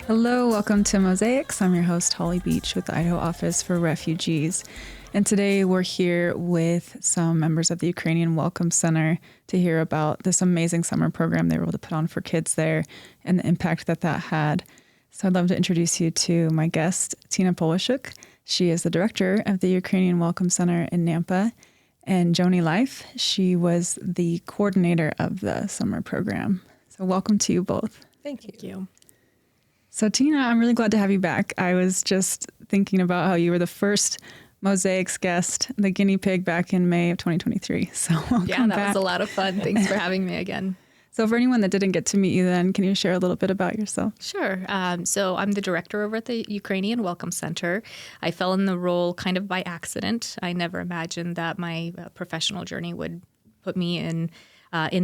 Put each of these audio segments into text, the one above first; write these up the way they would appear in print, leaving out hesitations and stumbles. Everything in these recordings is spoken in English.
Hello, welcome to Mosaics. I'm your host, Holly Beach with the Idaho Office for Refugees. And today we're here with some members of the Ukrainian Welcome Center to hear about this amazing summer program they were able to put on for kids there and the impact that had. So I'd love to introduce you to my guest, Tina Polishchuk. She is the director of the Ukrainian Welcome Center in Nampa. And Joni Leipf, she was the coordinator of the summer program. So welcome to you both. Thank you. So Tina, I'm really glad to have you back. I was just thinking about how you were the first Mosaics guest, the guinea pig, back in May of 2023. So welcome back. Was a lot of fun. Thanks for having me again. So for anyone that didn't get to meet you then, can you share a little bit about yourself? Sure. So I'm the director over at the Ukrainian Welcome Center. I fell in the role kind of by accident. I never imagined that my professional journey would put me in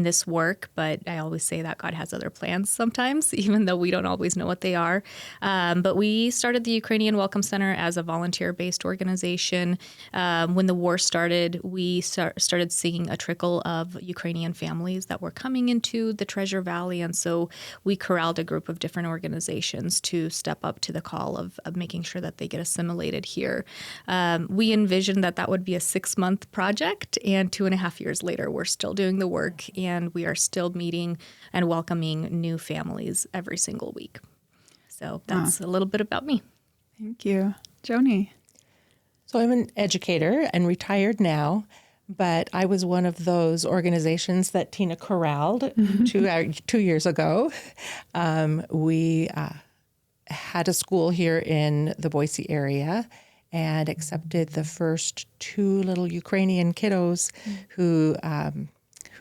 this work, but I always say that God has other plans sometimes, even though we don't always know what they are. But we started the Ukrainian Welcome Center as a volunteer-based organization. When the war started, we started seeing a trickle of Ukrainian families that were coming into the Treasure Valley, and so we corralled a group of different organizations to step up to the call of making sure that they get assimilated here. We envisioned that would be a 6-month project, and 2.5 years later, we're still doing the work. And we are still meeting and welcoming new families every single week. So that's a little bit about me. Thank you. Joni. So I'm an educator and retired now, but I was one of those organizations that Tina corralled 2 years ago. We had a school here in the Boise area and accepted the first 2 little Ukrainian kiddos who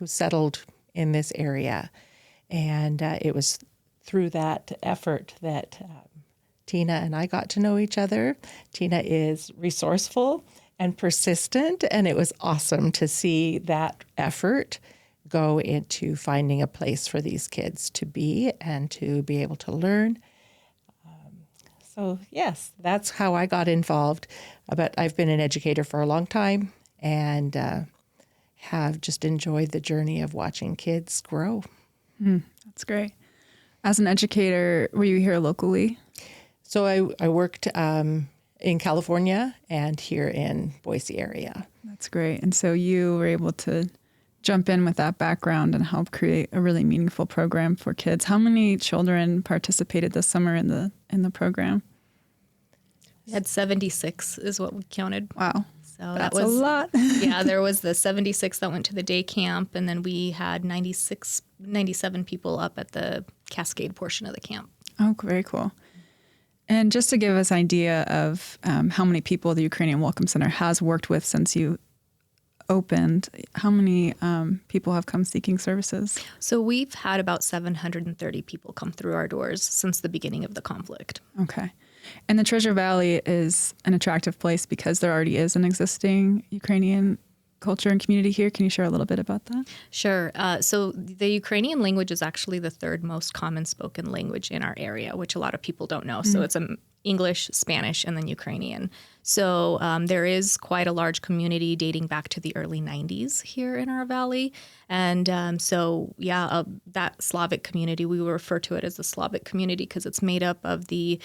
settled in this area. And it was through that effort that Tina and I got to know each other. Tina is resourceful and persistent, and it was awesome to see that effort go into finding a place for these kids to be and to be able to learn. So yes, that's how I got involved. But I've been an educator for a long time, and have just enjoyed the journey of watching kids grow. That's great. As an educator, were you here locally? So I worked in California and here in Boise area. That's great. And so you were able to jump in with that background and help create a really meaningful program for kids. How many children participated this summer in the program? We had 76 is what we counted. Wow. So that's a lot. Yeah, there was the 76 that went to the day camp, and then we had 97 people up at the Cascade portion of the camp. Oh, very cool. And just to give us an idea of how many people the Ukrainian Welcome Center has worked with since you opened, how many people have come seeking services? So we've had about 730 people come through our doors since the beginning of the conflict. Okay. And the Treasure Valley is an attractive place because there already is an existing Ukrainian culture and community here. Can you share a little bit about that? Sure. So the Ukrainian language is actually the 3rd most common spoken language in our area, which a lot of people don't know. So it's English, Spanish, and then Ukrainian. So there is quite a large community dating back to the early 90s here in our valley. And that Slavic community, we refer to it as the Slavic community because it's made up of the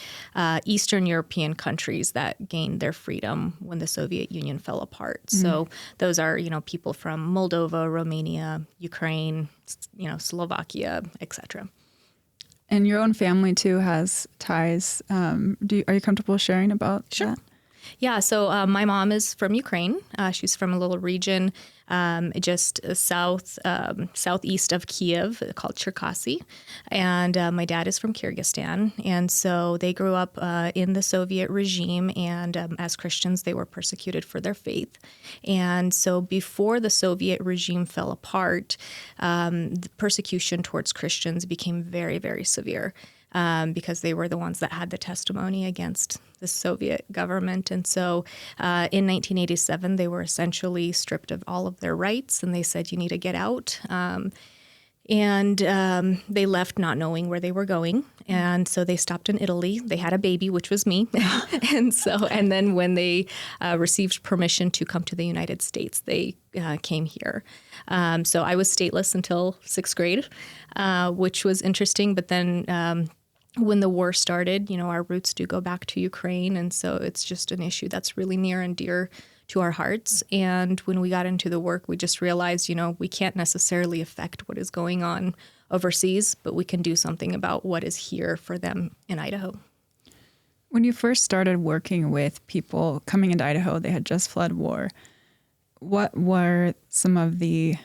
Eastern European countries that gained their freedom when the Soviet Union fell apart. So those are, people from Moldova, Romania, Ukraine, Slovakia, etc. And your own family, too, has ties. Are you comfortable sharing about that? Yeah, so my mom is from Ukraine. She's from a little region just southeast of Kiev called Cherkasy. And my dad is from Kyrgyzstan. And so they grew up in the Soviet regime. And as Christians, they were persecuted for their faith. And so before the Soviet regime fell apart, the persecution towards Christians became very, very severe. Because they were the ones that had the testimony against the Soviet government. And so in 1987, they were essentially stripped of all of their rights, and they said, you need to get out. And they left not knowing where they were going. And so they stopped in Italy. They had a baby, which was me. and then when they received permission to come to the United States, they came here. So I was stateless until 6th grade, which was interesting. But then when the war started, our roots do go back to Ukraine. And so it's just an issue that's really near and dear to our hearts. And when we got into the work, we just realized, we can't necessarily affect what is going on overseas, but we can do something about what is here for them in Idaho. When you first started working with people coming into Idaho, they had just fled war. What were some of the,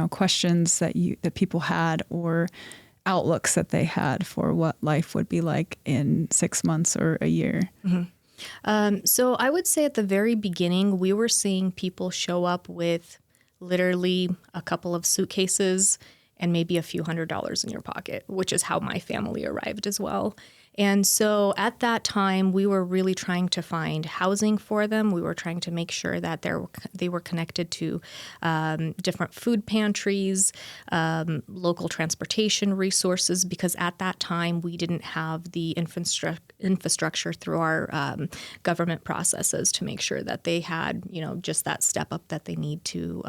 questions that people had, or outlooks that they had for what life would be like in 6 months or a year? Mm-hmm. So I would say at the very beginning, we were seeing people show up with literally a couple of suitcases and maybe a few $100s in your pocket, which is how my family arrived as well. And so at that time, we were really trying to find housing for them. We were trying to make sure that they were connected to different food pantries, local transportation resources, because at that time, we didn't have the infrastructure through our government processes to make sure that they had, just that step up that they need to,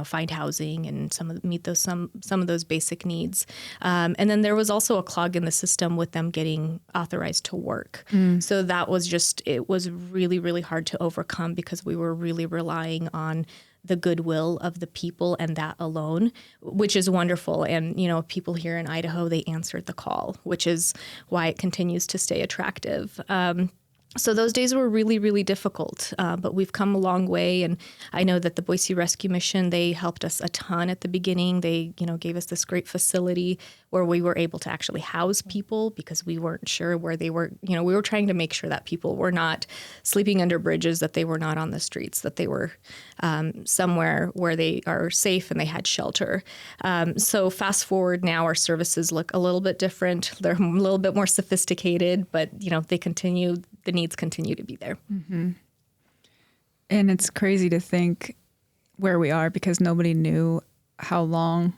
find housing and meet some of those basic needs. And then there was also a clog in the system with them getting authorized to work. So that was it was really, really hard to overcome, because we were really relying on the goodwill of the people and that alone, which is wonderful. And, people here in Idaho, they answered the call, which is why it continues to stay attractive. So those days were really, really difficult, but we've come a long way. And I know that the Boise Rescue Mission, they helped us a ton at the beginning. They, gave us this great facility where we were able to actually house people, because we weren't sure where they were. We were trying to make sure that people were not sleeping under bridges, that they were not on the streets, that they were somewhere where they are safe and they had shelter. So fast forward now, our services look a little bit different. They're a little bit more sophisticated, but, the needs continue to be there. Mm-hmm. And it's crazy to think where we are, because nobody knew how long,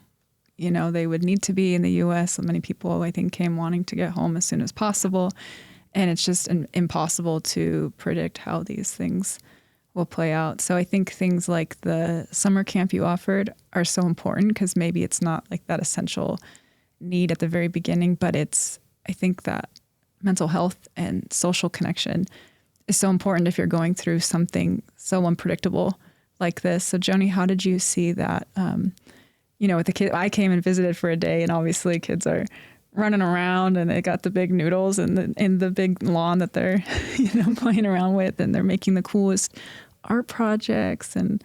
they would need to be in the U.S. So many people, I think, came wanting to get home as soon as possible. And it's just impossible to predict how these things will play out. So I think things like the summer camp you offered are so important, because maybe it's not like that essential need at the very beginning, but I think that mental health and social connection is so important if you're going through something so unpredictable like this. So Joni, how did you see that? With the kid, I came and visited for a day, and obviously kids are running around, and they got the big noodles and in the big lawn that they're, playing around with, and they're making the coolest art projects. And,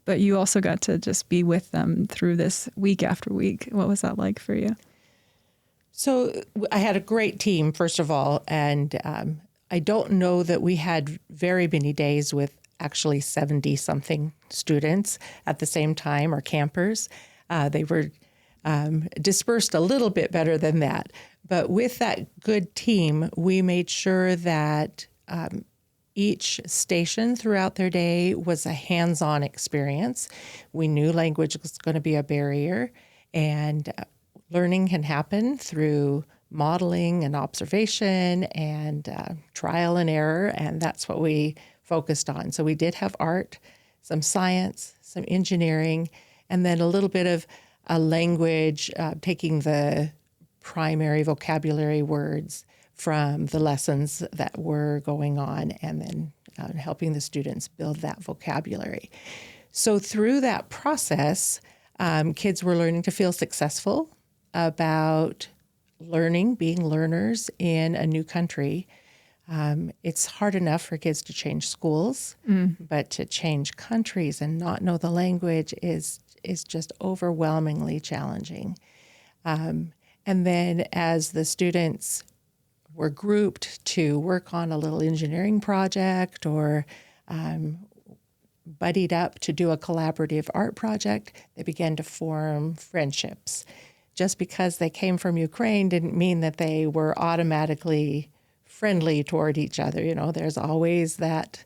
but you also got to just be with them through this week after week. What was that like for you? So I had a great team, first of all, and I don't know that we had very many days with actually 70-something students at the same time, or campers. They were dispersed a little bit better than that. But with that good team, we made sure that each station throughout their day was a hands-on experience. We knew language was going to be a barrier, and learning can happen through modeling and observation and trial and error, and that's what we focused on. So we did have art, some science, some engineering, and then a little bit of a language, taking the primary vocabulary words from the lessons that were going on, and then helping the students build that vocabulary. So through that process, kids were learning to feel successful about learning, being learners in a new country. It's hard enough for kids to change schools, but to change countries and not know the language is just overwhelmingly challenging. And then as the students were grouped to work on a little engineering project, or buddied up to do a collaborative art project, they began to form friendships. Just because they came from Ukraine didn't mean that they were automatically friendly toward each other. There's always that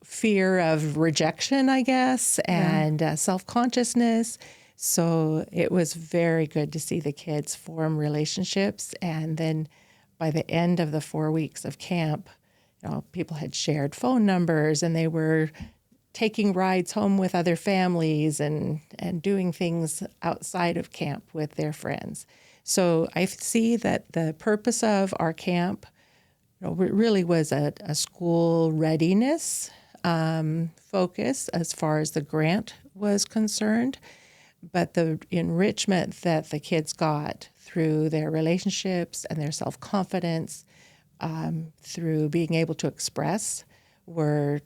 fear of rejection, I guess, and self-consciousness. So it was very good to see the kids form relationships. And then by the end of the 4 weeks of camp, people had shared phone numbers, and they were taking rides home with other families and doing things outside of camp with their friends. So I see that the purpose of our camp really was a school readiness focus as far as the grant was concerned, but the enrichment that the kids got through their relationships and their self-confidence, through being able to express, were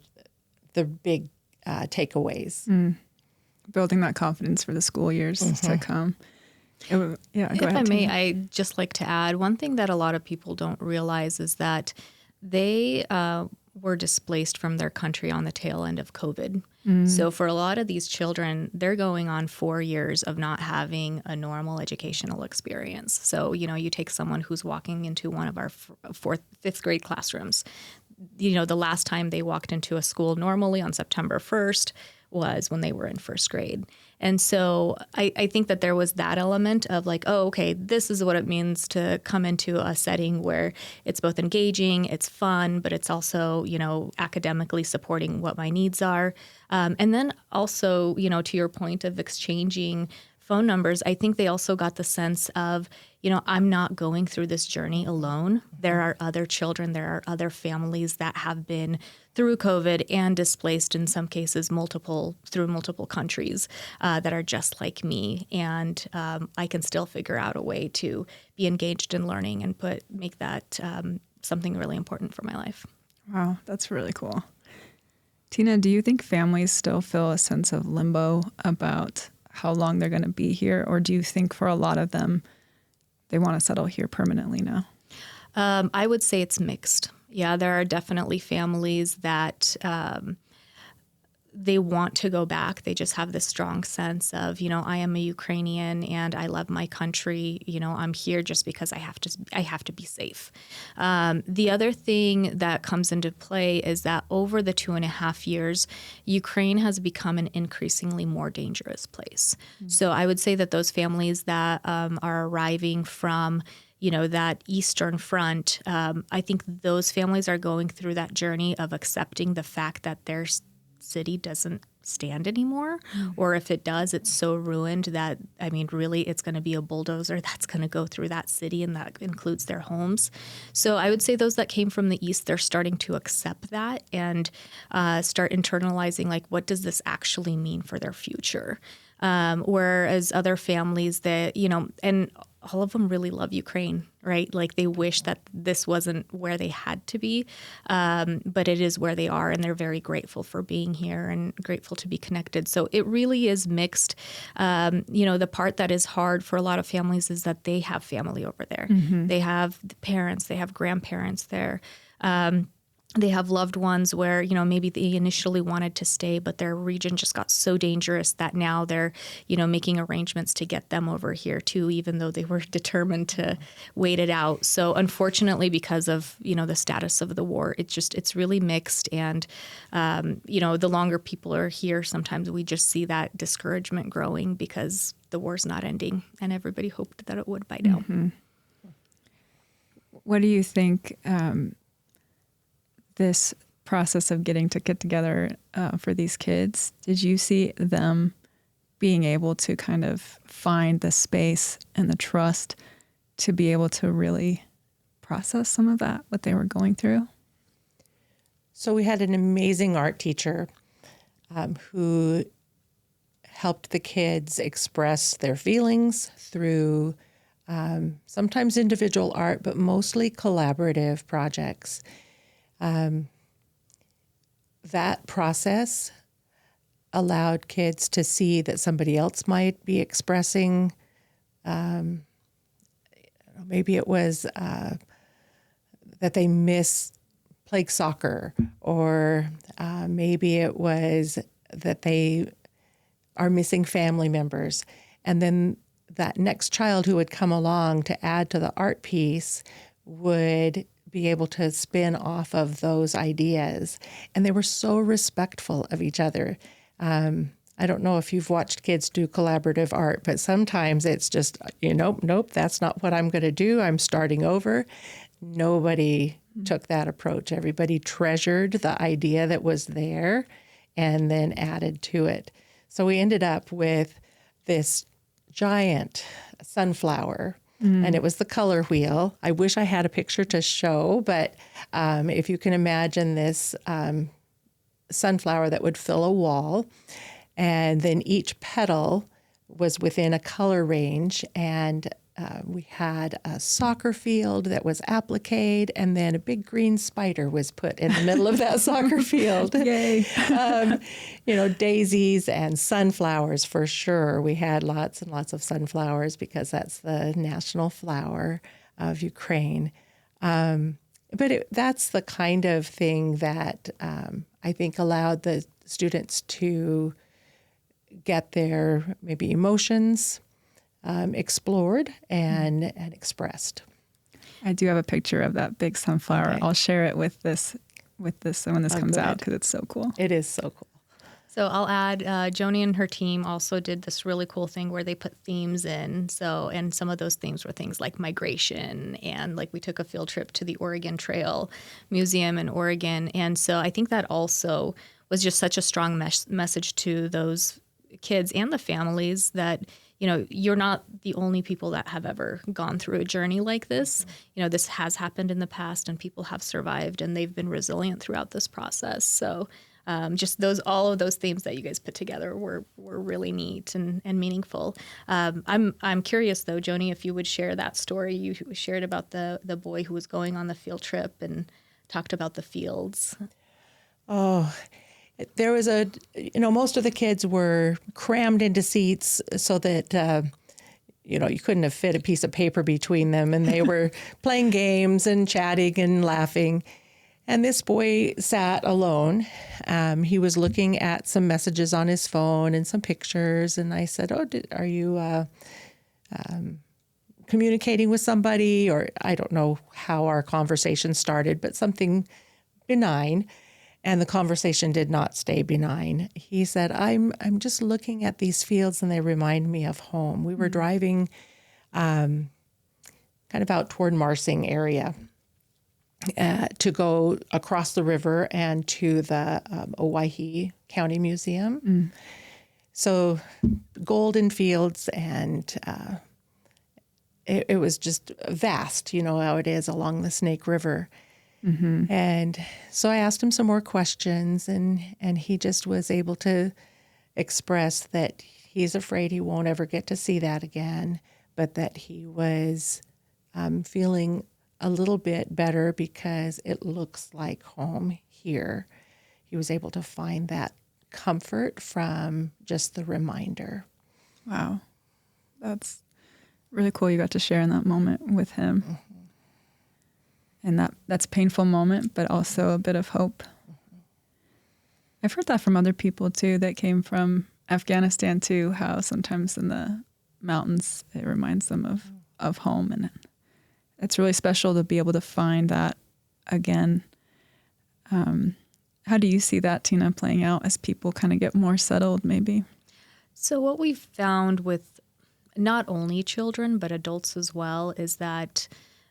the big takeaways. Building that confidence for the school years to come. Go if ahead, I may, Tina. I'd just like to add one thing that a lot of people don't realize is that they were displaced from their country on the tail end of COVID. So for a lot of these children, they're going on 4 years of not having a normal educational experience. So, you take someone who's walking into one of our fifth grade classrooms. The last time they walked into a school normally on September 1st was when they were in first grade. And so I think that there was that element of like, oh, okay, this is what it means to come into a setting where it's both engaging, it's fun, but it's also, academically supporting what my needs are. And then also, to your point of exchanging phone numbers, I think they also got the sense of, I'm not going through this journey alone. There are other children, there are other families that have been through COVID and displaced in some cases through multiple countries that are just like me. And I can still figure out a way to be engaged in learning and make that something really important for my life. Wow, that's really cool. Tina, do you think families still feel a sense of limbo about how long they're going to be here? Or do you think for a lot of them, they want to settle here permanently now? I would say it's mixed. Yeah, there are definitely families that they want to go back. They just have this strong sense of, I am a Ukrainian and I love my country. I'm here just because I have to be safe. The other thing that comes into play is that over the 2.5 years, Ukraine has become an increasingly more dangerous place. So I would say that those families that are arriving from that Eastern Front, I think those families are going through that journey of accepting the fact that their city doesn't stand anymore, or if it does, it's so ruined that, really it's going to be a bulldozer that's going to go through that city, and that includes their homes. So I would say those that came from the East, they're starting to accept that and start internalizing, like, what does this actually mean for their future? Whereas other families that, and all of them really love Ukraine, right? Like they wish that this wasn't where they had to be, but it is where they are, and they're very grateful for being here and grateful to be connected. So it really is mixed. The part that is hard for a lot of families is that they have family over there. They have parents, they have grandparents there. They have loved ones where, maybe they initially wanted to stay, but their region just got so dangerous that now they're, making arrangements to get them over here too, even though they were determined to wait it out. So unfortunately, because of, the status of the war, it's really mixed. And, the longer people are here, sometimes we just see that discouragement growing because the war's not ending, and everybody hoped that it would by now. What do you think this process of getting to get together for these kids, did you see them being able to kind of find the space and the trust to be able to really process some of that, what they were going through? So we had an amazing art teacher who helped the kids express their feelings through sometimes individual art, but mostly collaborative projects. That process allowed kids to see that somebody else might be expressing, maybe it was that they playing soccer, or maybe it was that they are missing family members. And then that next child who would come along to add to the art piece would be able to spin off of those ideas. And they were so respectful of each other. I don't know if you've watched kids do collaborative art, but sometimes it's just, nope, that's not what I'm going to do. I'm starting over. Nobody took that approach. Everybody treasured the idea that was there and then added to it. So we ended up with this giant sunflower, and it was the color wheel. I wish I had a picture to show, but if you can imagine this sunflower that would fill a wall, and then each petal was within a color range, and we had a soccer field that was appliqued, and then a big green spider was put in the middle of that soccer field. Yay. Daisies and sunflowers for sure. We had lots and lots of sunflowers because that's the national flower of Ukraine. But that's the kind of thing that I think allowed the students to get their maybe emotions explored and expressed. I do have a picture of that big sunflower. Okay. I'll share it with this when this comes out, because it's so cool. It is so cool. So I'll add, Joni and her team also did this really cool thing where they put themes in. So, and some of those themes were things like migration, and like we took a field trip to the Oregon Trail Museum in Oregon. And so I think that also was just such a strong message to those kids and the families that, you're not the only people that have ever gone through a journey like this. This has happened in the past, and people have survived, and they've been resilient throughout this process. So just all of those themes that you guys put together were really neat and meaningful. I'm curious though, Joni, if you would share that story you shared about the boy who was going on the field trip and talked about the fields. Oh, there was most of the kids were crammed into seats so that, you couldn't have fit a piece of paper between them, and they were playing games and chatting and laughing. And this boy sat alone. He was looking at some messages on his phone and some pictures. And I said, are you communicating with somebody? Or I don't know how our conversation started, but something benign. And the conversation did not stay benign. He said, I'm just looking at these fields and they remind me of home. We were driving kind of out toward Marsing area to go across the river and to the Owyhee County Museum. So golden fields, and it was just vast, how it is along the Snake River. Mm-hmm. And so I asked him some more questions, and he just was able to express that he's afraid he won't ever get to see that again, but that he was feeling a little bit better because it looks like home here. He was able to find that comfort from just the reminder. Wow. That's really cool you got to share in that moment with him. Mm-hmm. And that's a painful moment, but also a bit of hope. Mm-hmm. I've heard that from other people too that came from Afghanistan too, how sometimes in the mountains it reminds them of home. And it's really special to be able to find that again. How do you see that, Tina, playing out as people kind of get more settled maybe? So what we've found with not only children, but adults as well, is that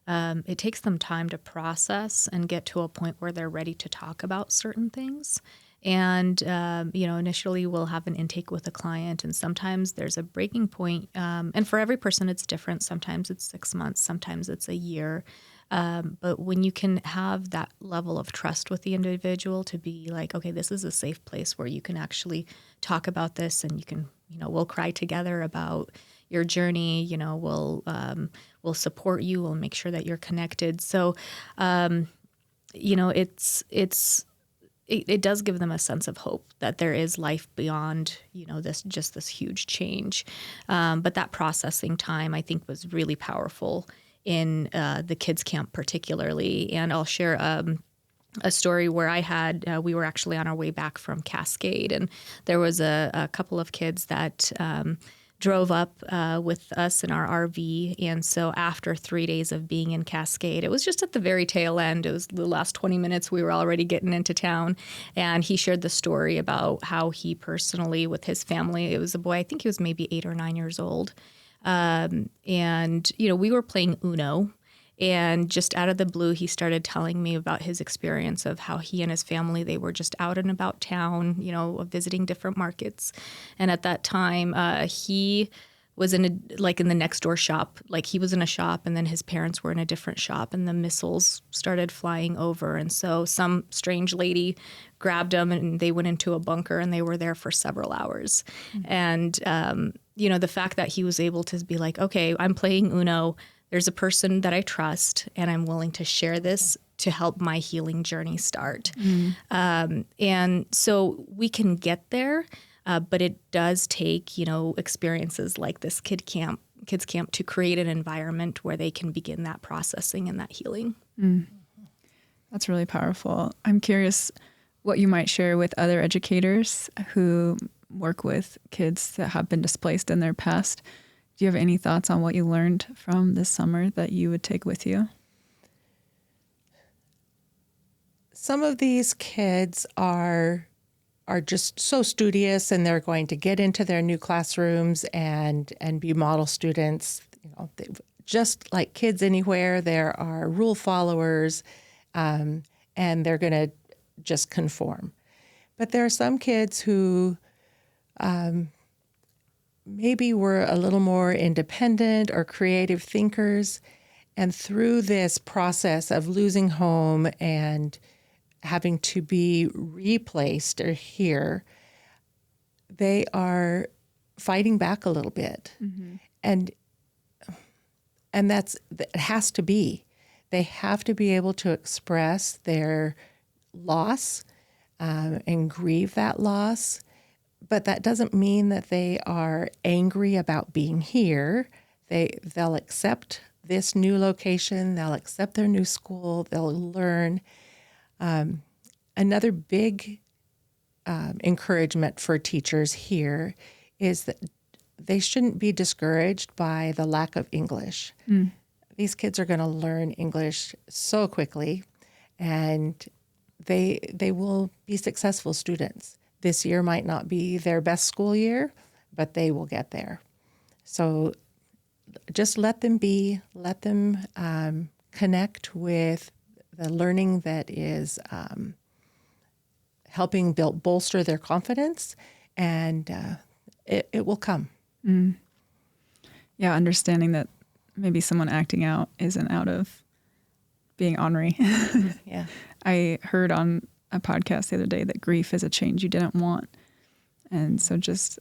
it takes them time to process and get to a point where they're ready to talk about certain things. And, initially we'll have an intake with a client, and sometimes there's a breaking point. And for every person, it's different. Sometimes it's 6 months, sometimes it's a year. But when you can have that level of trust with the individual to be like, okay, this is a safe place where you can actually talk about this, and you can, we'll cry together about your journey, we'll support you, we'll make sure that you're connected. So, it does give them a sense of hope that there is life beyond, this huge change. But that processing time, I think, was really powerful in the kids camp particularly. And I'll share a story where we were actually on our way back from Cascade, and there was a couple of kids that drove up with us in our RV. And so after 3 days of being in Cascade, it was just at the very tail end. It was the last 20 minutes. We were already getting into town. And he shared the story about how he personally, with his family, it was a boy, I think he was maybe 8 or 9 years old. We were playing Uno. And just out of the blue, he started telling me about his experience of how he and his family, they were just out and about town, visiting different markets. And at that time, he was in the next door shop. Like, he was in a shop, and then his parents were in a different shop, and the missiles started flying over. And so some strange lady grabbed him, and they went into a bunker, and they were there for several hours. Mm-hmm. And, the fact that he was able to be like, okay, I'm playing Uno. There's a person that I trust, and I'm willing to share this to help my healing journey start. Mm-hmm. And so we can get there. But it does take, experiences like this kids camp to create an environment where they can begin that processing and that healing. Mm. That's really powerful. I'm curious what you might share with other educators who work with kids that have been displaced in their past. Do you have any thoughts on what you learned from this summer that you would take with you? Some of these kids are just so studious, and they're going to get into their new classrooms and be model students. Just like kids anywhere, there are rule followers, and they're going to just conform. But there are some kids who maybe were a little more independent or creative thinkers, and through this process of losing home and having to be replaced or here, they are fighting back a little bit. Mm-hmm. And it has to be. They have to be able to express their loss and grieve that loss. But that doesn't mean that they are angry about being here. They'll accept this new location. They'll accept their new school. They'll learn. Another big encouragement for teachers here is that they shouldn't be discouraged by the lack of English. Mm. These kids are going to learn English so quickly, and they will be successful students. This year might not be their best school year, but they will get there. So just let them be, let them connect with the learning that is helping bolster their confidence, and it will come. Mm. Yeah, understanding that maybe someone acting out isn't out of being ornery. Yeah. I heard on a podcast the other day that grief is a change you didn't want. And so just,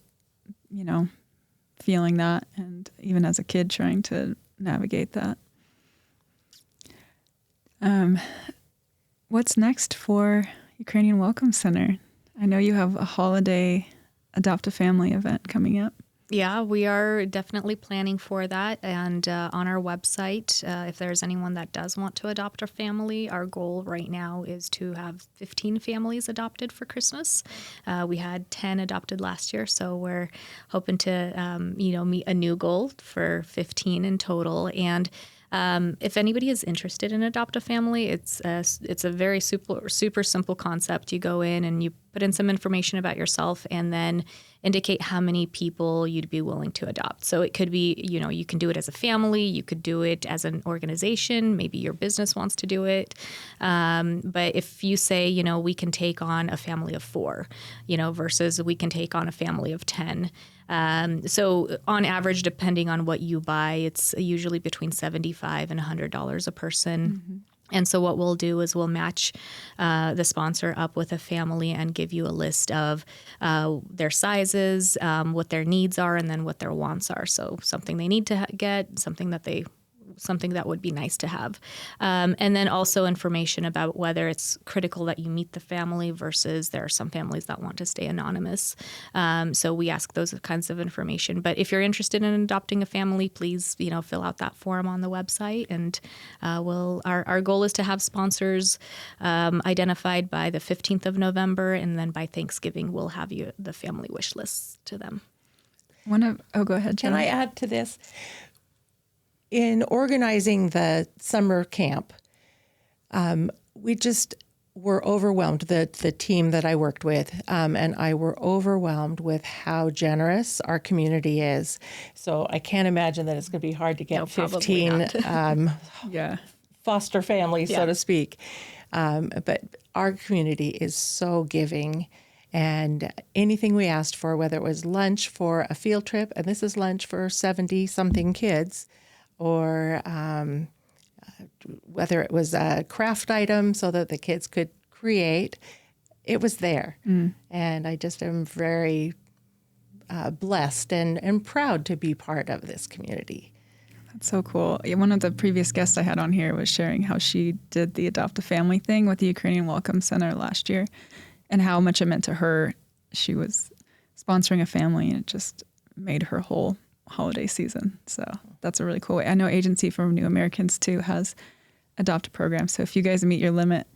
feeling that, and even as a kid trying to navigate that. What's next for Ukrainian Welcome Center? I know you have a holiday Adopt a Family event coming up. Yeah, we are definitely planning for that. And on our website, if there's anyone that does want to adopt a family, our goal right now is to have 15 families adopted for Christmas. We had 10 adopted last year, so we're hoping to, meet a new goal for 15 in total. And if anybody is interested in Adopt a Family, it's a very super simple concept. You go in and you put in some information about yourself, and then indicate how many people you'd be willing to adopt. So it could be, you can do it as a family, you could do it as an organization, maybe your business wants to do it. But if you say, we can take on a family of 4, versus we can take on a family of 10. So on average, depending on what you buy, it's usually between $75 and $100 a person. Mm-hmm. And so what we'll do is we'll match the sponsor up with a family and give you a list of their sizes, what their needs are, and then what their wants are. So something they need to get, something that would be nice to have. And then also information about whether it's critical that you meet the family versus there are some families that want to stay anonymous. So we ask those kinds of information. But if you're interested in adopting a family, please, fill out that form on the website. And our goal is to have sponsors identified by the 15th of November. And then by Thanksgiving, we'll have the family wish lists to them. Go ahead, Joni. Can I add to this? In organizing the summer camp, we just were overwhelmed, the team that I worked with, and I were overwhelmed with how generous our community is. So I can't imagine that it's going to be hard to get 15 Yeah. foster families, so to speak. But our community is so giving. And anything we asked for, whether it was lunch for a field trip, and this is lunch for 70-something kids, or whether it was a craft item so that the kids could create, it was there. And I just am very blessed and proud to be part of this community. That's so cool. One of the previous guests I had on here was sharing how she did the Adopt a Family thing with the Ukrainian Welcome Center last year and how much it meant to her. She was sponsoring a family and it just made her whole holiday season. So that's a really cool way. I know Agency for New Americans too has adopt a program. So if you guys meet your limit,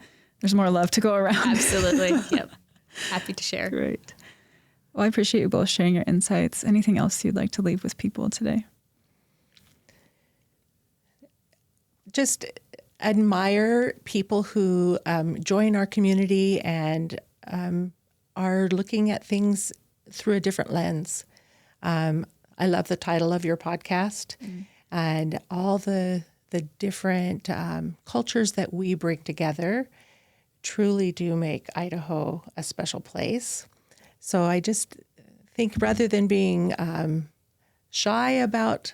there's more love to go around. Absolutely. Yep. Happy to share. Great. Well, I appreciate you both sharing your insights. Anything else you'd like to leave with people today? Just admire people who join our community and are looking at things through a different lens. I love the title of your podcast and all the different cultures that we bring together truly do make Idaho a special place. So I just think rather than being shy about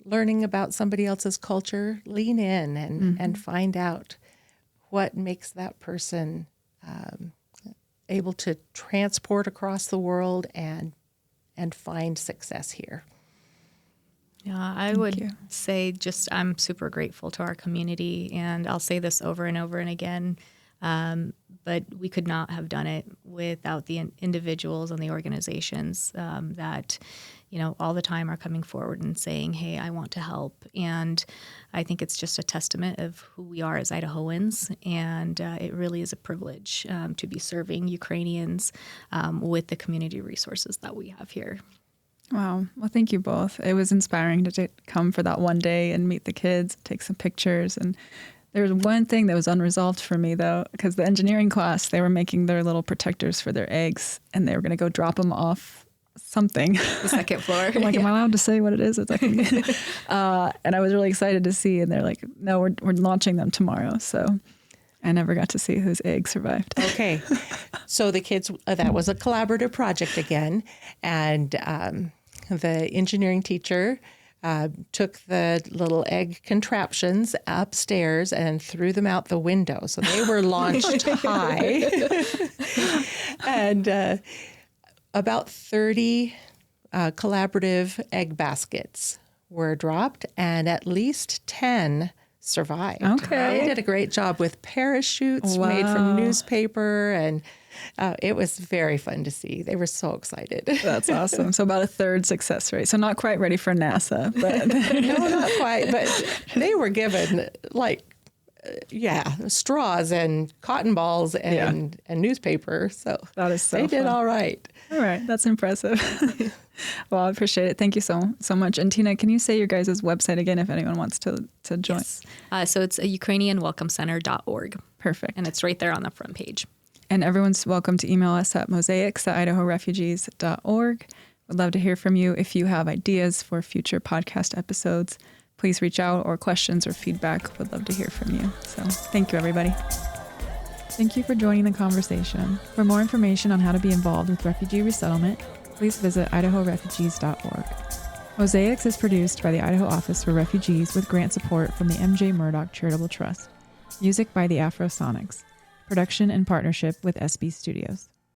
learning about somebody else's culture, lean in and find out what makes that person able to transport across the world and find success here. Yeah, I would say just I'm super grateful to our community, and I'll say this over and over and again, but we could not have done it without the individuals and the organizations that, all the time are coming forward and saying, hey, I want to help. And I think it's just a testament of who we are as Idahoans, and it really is a privilege to be serving Ukrainians with the community resources that we have here. Wow. Well, thank you both. It was inspiring to come for that one day and meet the kids, take some pictures. And there was one thing that was unresolved for me, though, because the engineering class, they were making their little protectors for their eggs, and they were going to go drop them off something. The second floor. I'm like, am I allowed to say what it is? It's like, and I was really excited to see. And they're like, no, we're launching them tomorrow. So I never got to see whose egg survived. Okay. So the kids, that was a collaborative project again. And the engineering teacher took the little egg contraptions upstairs and threw them out the window. So they were launched high. And about 30 collaborative egg baskets were dropped, and at least 10 survived. Okay. They did a great job with parachutes made from newspaper, and it was very fun to see. They were so excited. That's awesome. So about a third success rate. So not quite ready for NASA, but no, not quite. But they were given straws and cotton balls and newspaper. So that is so they did all right. All right. That's impressive. Well, I appreciate it. Thank you so much. And Tina, can you say your guys' website again if anyone wants to join? Yes. So it's UkrainianWelcomeCenter.org. Perfect. And it's right there on the front page. And everyone's welcome to email us at mosaics@idahorefugees.org. We'd love to hear from you. If you have ideas for future podcast episodes, please reach out, or questions or feedback. We'd love to hear from you. So thank you, everybody. Thank you for joining the conversation. For more information on how to be involved with refugee resettlement, please visit idahorefugees.org. Mosaics is produced by the Idaho Office for Refugees with grant support from the M.J. Murdoch Charitable Trust. Music by the Afrosonics. Production in partnership with SB Studios.